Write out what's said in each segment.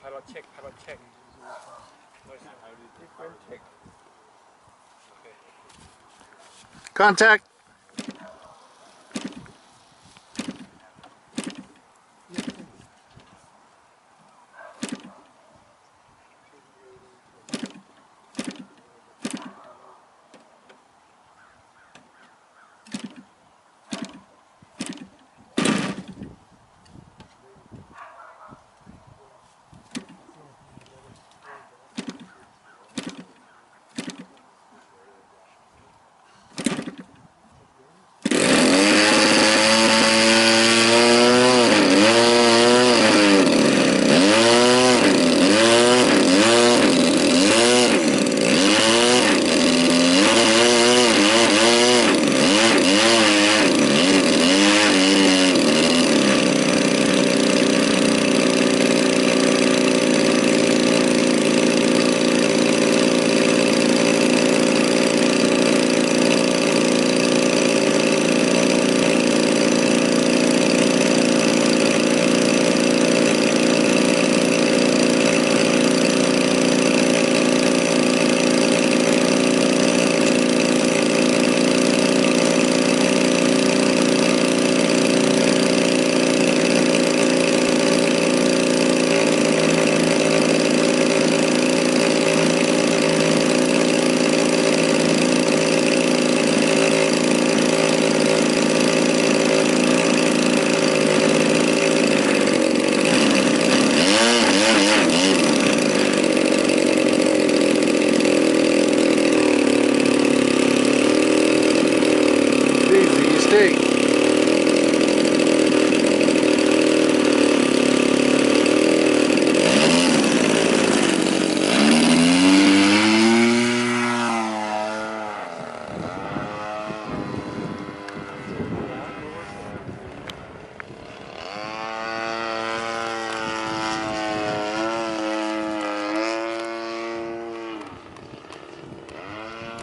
Pilot check, pilot check. Contact.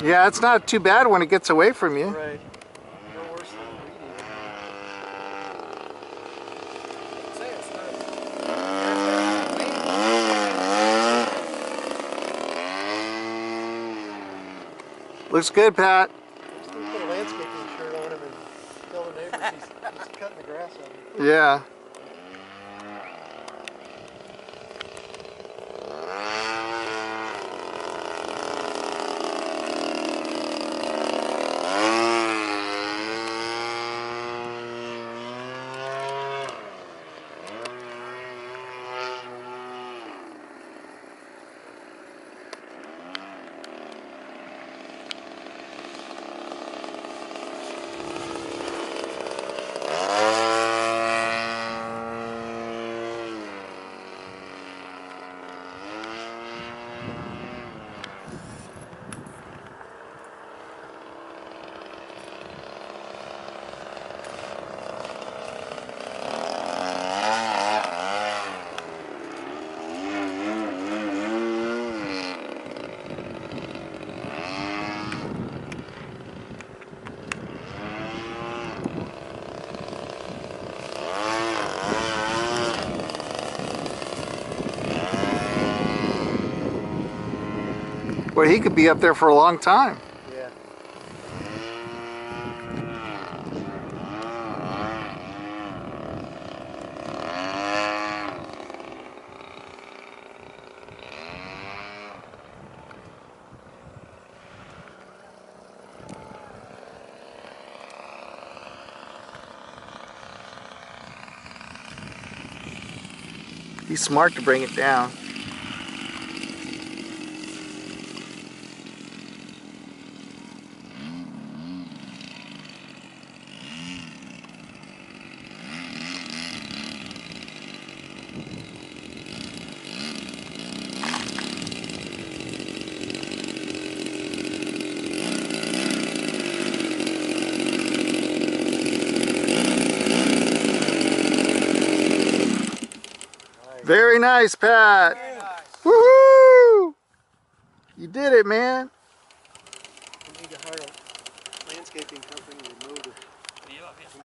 Yeah, it's not too bad when it gets away from you. Right. No worse than reading. I'd say it's not. Looks good, Pat. Just put a landscaping shirt on him and tell the neighbors he's cutting the grass on him. Yeah. Well, he could be up there for a long time. Yeah. He's smart to bring it down. Very nice, Pat. Very nice. Woohoo! You did it, man. We need to hire a landscaping company to mow the ดีป่ะพี่